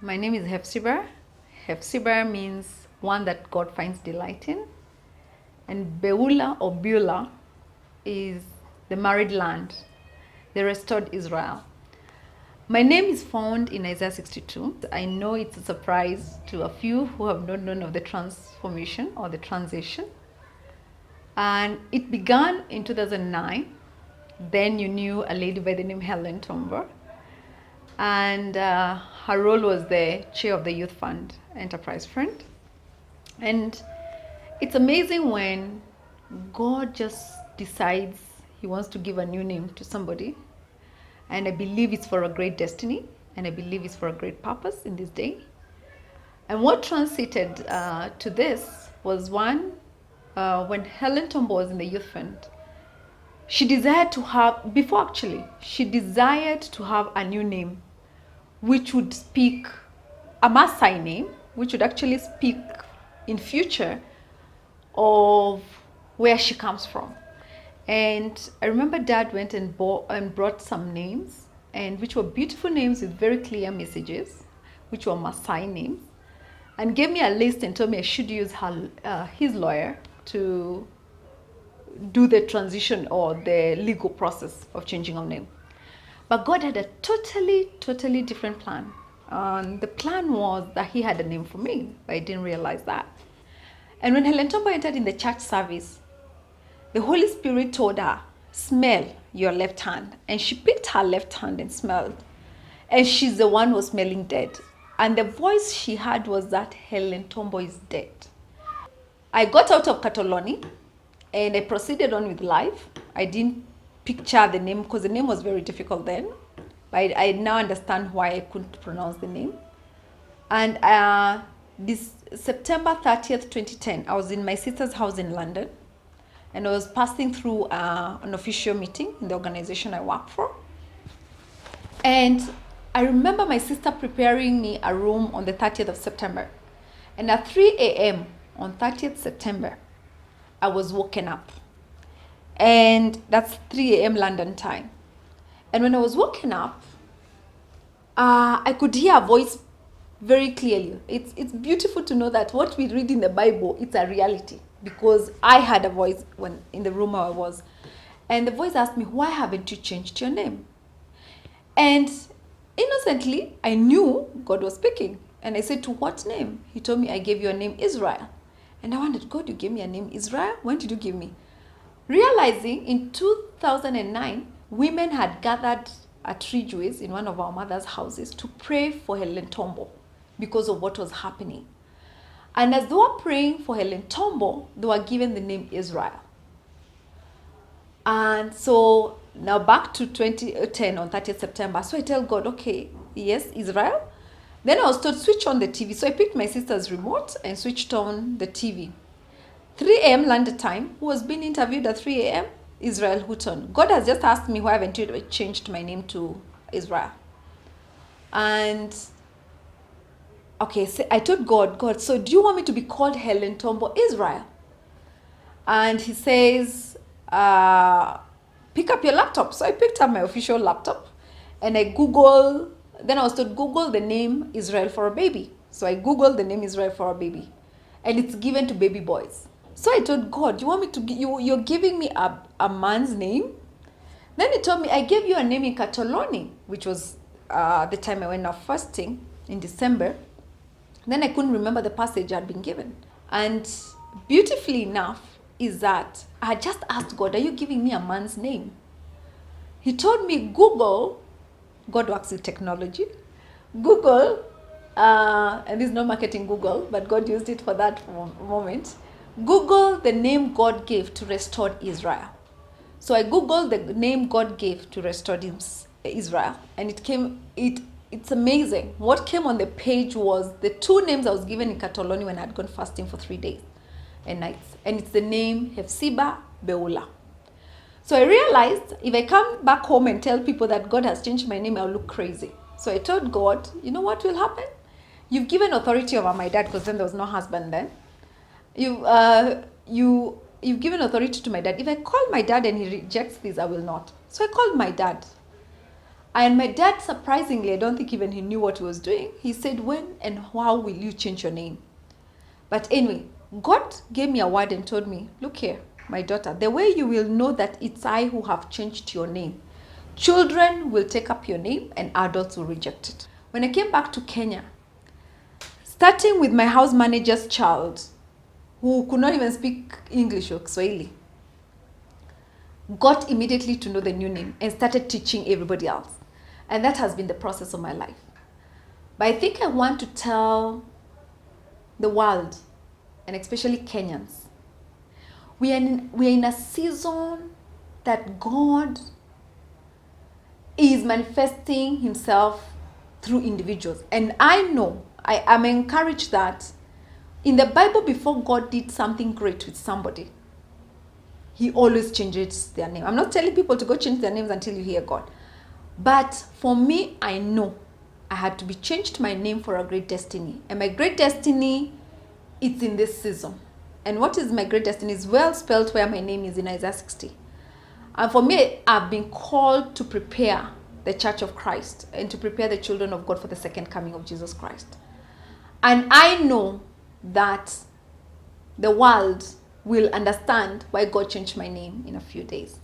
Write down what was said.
My name is Hefsiba. Hefsiba means one that God finds delight in. And Beulah or Beulah is the married land, the restored Israel. My name is found in Isaiah 62. I know it's a surprise to a few who have not known of the transformation or the transition. And it began in 2009. Then you knew a lady by the name Hellen Tombo. And her role was the chair of the Youth Fund Enterprise Fund. And it's amazing when God just decides He wants to give a new name to somebody. And I believe it's for a great destiny, and I believe it's for a great purpose in this day. And what transited to this was one, when Hellen Tombo was in the Youth Fund, she desired to have a new name which would speak a Maasai name, which would actually speak in future of where she comes from. And I remember Dad went and brought some names, and which were beautiful names with very clear messages, which were Maasai names, and gave me a list and told me I should use his lawyer to do the transition or the legal process of changing of name. But God had a totally different plan. The plan was that He had a name for me, but I didn't realize that. And when Hellen Tombo entered in the church service, the Holy Spirit told her, smell your left hand. And she picked her left hand and smelled. And she's the one who was smelling dead. And the voice she heard was that Hellen Tombo is dead. I got out of Katoloni and I proceeded on with life. I didn't picture the name because the name was very difficult then. But I now understand why I couldn't pronounce the name. And this September 30th, 2010, I was in my sister's house in London. And I was passing through an official meeting in the organization I work for. And I remember my sister preparing me a room on the 30th of September. And at 3 a.m. on 30th September, I was woken up. And that's 3 a.m. London time. And when I was woken up, I could hear a voice very clearly. It's beautiful to know that what we read in the Bible, it's a reality. Because I had a voice when in the room I was. And the voice asked me, why haven't you changed your name? And innocently, I knew God was speaking. And I said, to what name? He told me, I gave you a name, Israel. And I wondered, God, you gave me a name, Israel? When did you give me? Realizing in 2009, women had gathered at Ridgeways in one of our mother's houses to pray for Hellen Tombo because of what was happening. And as they were praying for Hellen Tombo, they were given the name Israel. And so now back to 2010 on 30th September. So I tell God, okay, yes, Israel. Then I was told, switch on the TV. So I picked my sister's remote and switched on the TV. 3 a.m. London time, who was being interviewed at 3 a.m., Israel Houghton. God has just asked me why haven't you changed my name to Israel. And okay, so I told God, so do you want me to be called Hellen Tombo Israel? And he says, pick up your laptop. So I picked up my official laptop and I then I was told, Google the name Israel for a baby. So I Googled the name Israel for a baby. And it's given to baby boys. So I told God, you want me to, you're giving me a man's name? Then he told me, I gave you a name in Catalonia, which was the time I went off fasting in December. Then I couldn't remember the passage I had been given. And beautifully enough is that I had just asked God, are you giving me a man's name? He told me, Google, God works with technology, Google, and this is not marketing Google, but God used it for that moment. Google the name God gave to restore Israel. So I Googled the name God gave to restore Israel, and it's amazing. What came on the page was the two names I was given in Catalonia when I had gone fasting for 3 days and nights. And it's the name Hefsiba Beulah. So I realized if I come back home and tell people that God has changed my name, I'll look crazy. So I told God, you know what will happen? You've given authority over my dad, because then there was no husband then. You've given authority to my dad. If I call my dad and he rejects this, I will not. So I called my dad. And my dad, surprisingly, I don't think even he knew what he was doing. He said, when and how will you change your name? But anyway, God gave me a word and told me, look here, my daughter, the way you will know that it's I who have changed your name, children will take up your name and adults will reject it. When I came back to Kenya, starting with my house manager's child, who could not even speak English or Kiswahili, got immediately to know the new name and started teaching everybody else. And that has been the process of my life. But I think I want to tell the world, and especially Kenyans, we are in a season that God is manifesting himself through individuals. And I know, I am encouraged that in the Bible, before God did something great with somebody, he always changes their name. I'm not telling people to go change their names until you hear God. But for me, I know I had to be changed my name for a great destiny. And my great destiny, it's in this season. And what is my great destiny is well spelled where my name is in Isaiah 60. And for me, I've been called to prepare the Church of Christ and to prepare the children of God for the second coming of Jesus Christ. And I know that the world will understand why God changed my name in a few days.